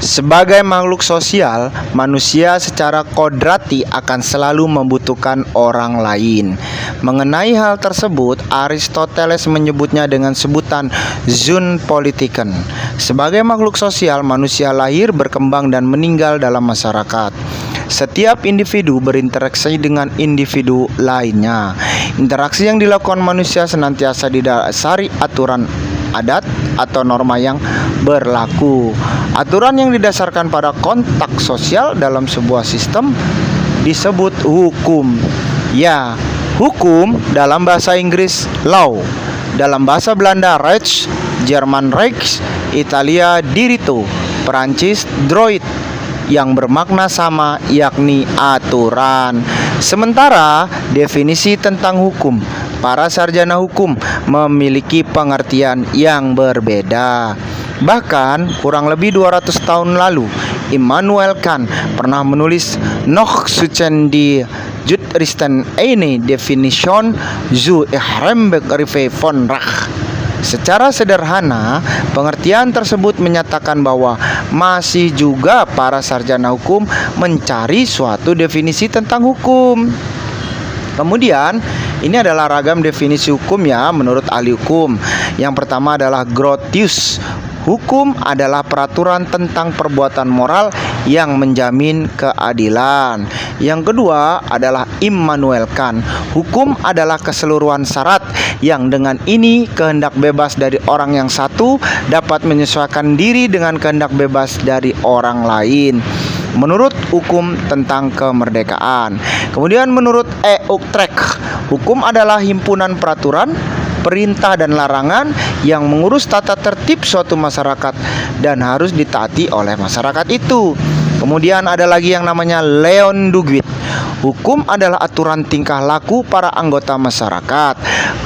Sebagai makhluk sosial, manusia secara kodrati akan selalu membutuhkan orang lain. Mengenai hal tersebut, Aristoteles menyebutnya dengan sebutan zoon politiken. Sebagai makhluk sosial, manusia lahir, berkembang, dan meninggal dalam masyarakat. Setiap individu berinteraksi dengan individu lainnya. Interaksi yang dilakukan manusia senantiasa didasari aturan adat atau norma yang berlaku. Aturan yang didasarkan pada kontak sosial dalam sebuah sistem disebut hukum. Ya, hukum dalam bahasa Inggris law, dalam bahasa Belanda Recht, Jerman Recht, Italia diritto, Perancis droit, yang bermakna sama, yakni aturan. Sementara definisi tentang hukum, para sarjana hukum memiliki pengertian yang berbeda. Bahkan kurang lebih 200 tahun lalu, Immanuel Kant pernah menulis Noch suchen die Juristen eine Definition zu ihrem Begriff von Recht. Secara sederhana, pengertian tersebut menyatakan bahwa masih juga para sarjana hukum mencari suatu definisi tentang hukum. Kemudian, ini adalah ragam definisi hukum ya menurut ahli hukum. Yang pertama adalah Grotius. Hukum adalah peraturan tentang perbuatan moral yang menjamin keadilan. Yang kedua adalah Immanuel Kant. Hukum adalah keseluruhan syarat yang dengan ini kehendak bebas dari orang yang satu dapat menyesuaikan diri dengan kehendak bebas dari orang lain. Menurut hukum tentang kemerdekaan. Kemudian menurut Utrecht, hukum adalah himpunan peraturan, perintah dan larangan yang mengurus tata tertib suatu masyarakat dan harus ditaati oleh masyarakat itu. Kemudian ada lagi yang namanya Leon Duguid. Hukum adalah aturan tingkah laku para anggota masyarakat.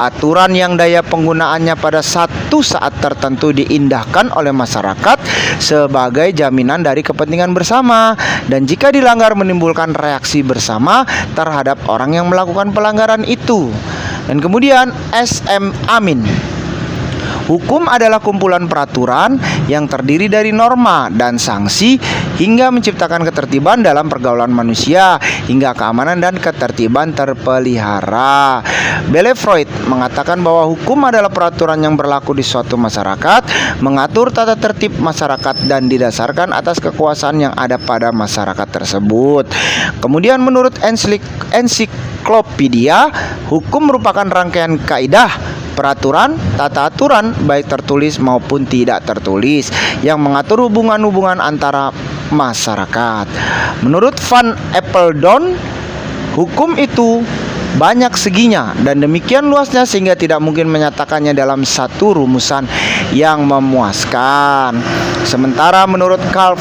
Aturan yang daya penggunaannya pada satu saat tertentu diindahkan oleh masyarakat sebagai jaminan dari kepentingan bersama, dan jika dilanggar menimbulkan reaksi bersama terhadap orang yang melakukan pelanggaran itu. Dan kemudian S.M. Amin. Hukum adalah kumpulan peraturan yang terdiri dari norma dan sanksi hingga menciptakan ketertiban dalam pergaulan manusia hingga keamanan dan ketertiban terpelihara. Freud mengatakan bahwa hukum adalah peraturan yang berlaku di suatu masyarakat, mengatur tata tertib masyarakat dan didasarkan atas kekuasaan yang ada pada masyarakat tersebut. Kemudian menurut ensiklopedia, hukum merupakan rangkaian kaidah, peraturan, tata aturan baik tertulis maupun tidak tertulis yang mengatur hubungan-hubungan antara masyarakat. Menurut Van Apeldoorn, hukum itu banyak seginya dan demikian luasnya sehingga tidak mungkin menyatakannya dalam satu rumusan yang memuaskan. Sementara menurut Carl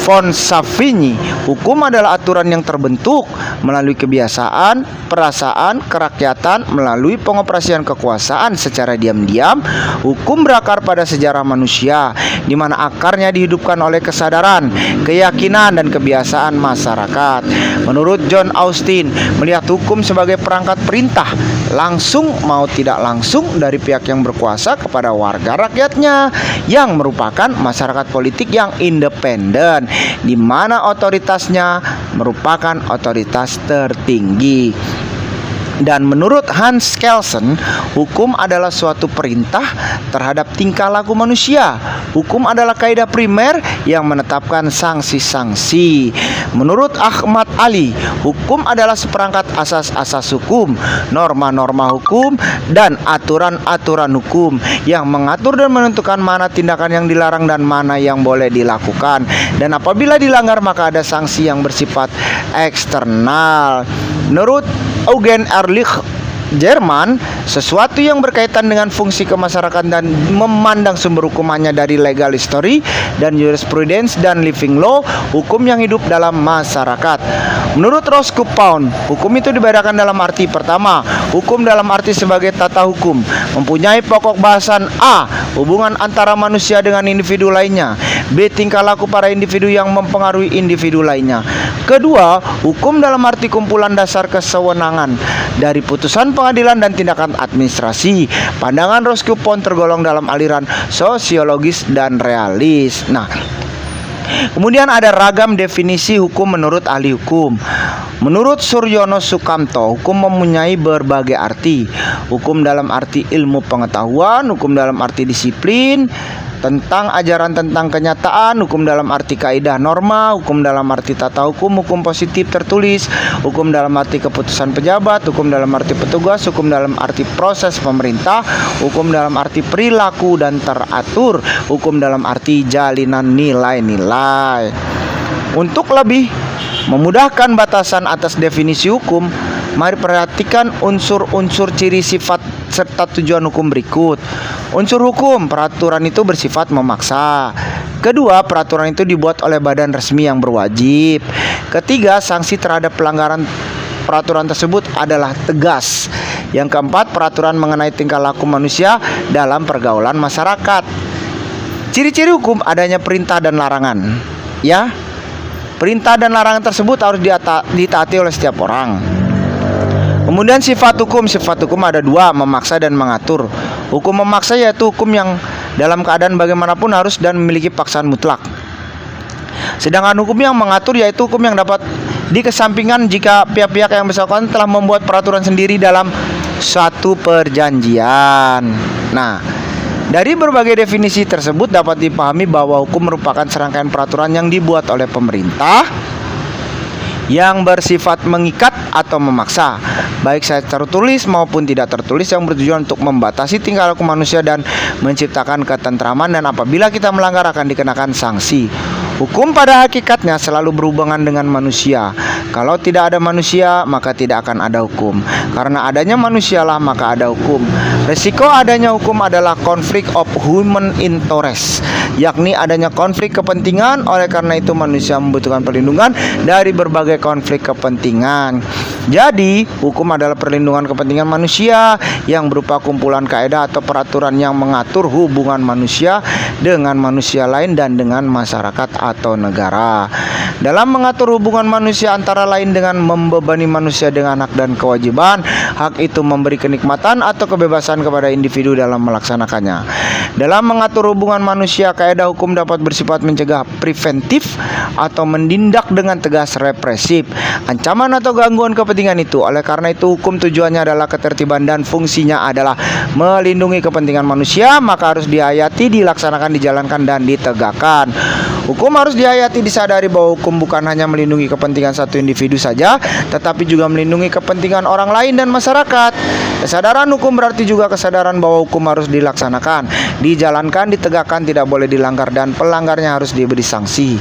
von Savigny, hukum adalah aturan yang terbentuk melalui kebiasaan, perasaan, kerakyatan, melalui pengoperasian kekuasaan secara diam-diam. Hukum berakar pada sejarah manusia, di mana akarnya dihidupkan oleh kesadaran, keyakinan, dan kebiasaan masyarakat. Menurut John Austin, melihat hukum sebagai perangkat perintah, langsung mau tidak langsung dari pihak yang berkuasa kepada warga rakyatnya, yang merupakan masyarakat politik yang independen, di mana otoritasnya merupakan otoritas tertinggi. Dan menurut Hans Kelsen, hukum adalah suatu perintah terhadap tingkah laku manusia. Hukum adalah kaidah primer yang menetapkan sanksi-sanksi. Menurut Ahmad Ali, hukum adalah seperangkat asas-asas hukum, norma-norma hukum, dan aturan-aturan hukum yang mengatur dan menentukan mana tindakan yang dilarang dan mana yang boleh dilakukan. Dan apabila dilanggar maka ada sanksi yang bersifat eksternal. Menurut Eugen Ehrlich, Jerman, sesuatu yang berkaitan dengan fungsi kemasyarakatan dan memandang sumber hukumannya dari legal history dan jurisprudence dan living law, hukum yang hidup dalam masyarakat. Menurut Roscoe Pound, hukum itu dibedakan dalam arti pertama, hukum dalam arti sebagai tata hukum, mempunyai pokok bahasan A, hubungan antara manusia dengan individu lainnya, B, tingkah laku para individu yang mempengaruhi individu lainnya. Kedua, hukum dalam arti kumpulan dasar kesewenangan dari putusan pengadilan dan tindakan administrasi. Pandangan Roscoe Pound tergolong dalam aliran sosiologis dan realis. Nah, Kemudian ada ragam definisi hukum menurut ahli hukum. Menurut Suryono Sukamto, hukum mempunyai berbagai arti. Hukum dalam arti ilmu pengetahuan, hukum dalam arti disiplin, tentang ajaran tentang kenyataan, hukum dalam arti kaidah norma, hukum dalam arti tata hukum, hukum positif tertulis, hukum dalam arti keputusan pejabat, hukum dalam arti petugas, hukum dalam arti proses pemerintah, hukum dalam arti perilaku dan teratur, hukum dalam arti jalinan nilai-nilai. Untuk lebih memudahkan batasan atas definisi hukum, mari perhatikan unsur-unsur ciri sifat serta tujuan hukum berikut. Unsur hukum, peraturan itu bersifat memaksa. Kedua, peraturan itu dibuat oleh badan resmi yang berwajib. Ketiga, sanksi terhadap pelanggaran peraturan tersebut adalah tegas. Yang keempat, peraturan mengenai tingkah laku manusia dalam pergaulan masyarakat. Ciri-ciri hukum adanya perintah dan larangan. Ya, perintah dan larangan tersebut harus ditaati oleh setiap orang. Kemudian sifat hukum ada dua, memaksa dan mengatur. Hukum memaksa yaitu hukum yang dalam keadaan bagaimanapun harus dan memiliki paksaan mutlak. Sedangkan hukum yang mengatur yaitu hukum yang dapat dikesampingkan jika pihak-pihak yang bersangkutan telah membuat peraturan sendiri dalam suatu perjanjian. Nah, dari berbagai definisi tersebut dapat dipahami bahwa hukum merupakan serangkaian peraturan yang dibuat oleh pemerintah yang bersifat mengikat atau memaksa, baik secara tertulis maupun tidak tertulis, yang bertujuan untuk membatasi tingkah laku manusia dan menciptakan ketentraman, dan apabila kita melanggar akan dikenakan sanksi. Hukum pada hakikatnya selalu berhubungan dengan manusia. Kalau tidak ada manusia, maka tidak akan ada hukum. Karena adanya manusialah maka ada hukum. Resiko adanya hukum adalah konflik of human interest, yakni adanya konflik kepentingan. Oleh karena itu manusia membutuhkan perlindungan dari berbagai konflik kepentingan. Jadi, hukum adalah perlindungan kepentingan manusia yang berupa kumpulan kaidah atau peraturan yang mengatur hubungan manusia dengan manusia lain dan dengan masyarakat atau negara. Dalam mengatur hubungan manusia antara lain dengan membebani manusia dengan hak dan kewajiban. Hak itu memberi kenikmatan atau kebebasan kepada individu dalam melaksanakannya. Dalam mengatur hubungan manusia, kaidah hukum dapat bersifat mencegah preventif atau menindak dengan tegas represif ancaman atau gangguan kepentingan itu. Oleh karena itu hukum tujuannya adalah ketertiban dan fungsinya adalah melindungi kepentingan manusia, maka harus dihayati, dilaksanakan, dijalankan, dan ditegakkan. Hukum harus dihayati, disadari bahwa hukum bukan hanya melindungi kepentingan satu individu saja, tetapi juga melindungi kepentingan orang lain dan masyarakat. Kesadaran hukum berarti juga kesadaran bahwa hukum harus dilaksanakan, dijalankan, ditegakkan, tidak boleh dilanggar, dan pelanggarnya harus diberi sanksi.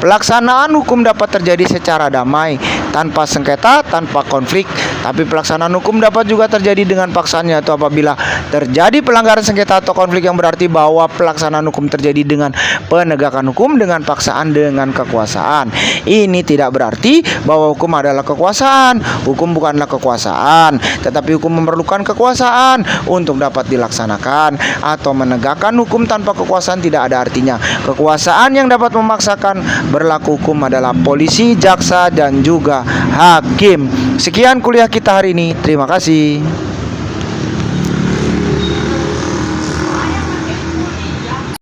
Pelaksanaan hukum dapat terjadi secara damai, tanpa sengketa, tanpa konflik. Tapi pelaksanaan hukum dapat juga terjadi dengan paksaan, yaitu apabila terjadi pelanggaran, sengketa, atau konflik, yang berarti bahwa pelaksanaan hukum terjadi dengan penegakan hukum, dengan paksaan, dengan kekuasaan. Ini tidak berarti bahwa hukum adalah kekuasaan. Hukum bukanlah kekuasaan, tetapi hukum memerlukan kekuasaan untuk dapat dilaksanakan. Atau menegakkan hukum tanpa kekuasaan tidak ada artinya. Kekuasaan yang dapat memaksakan berlaku hukum adalah polisi, jaksa, dan juga hakim. Sekian kuliah kita hari ini. Terima kasih.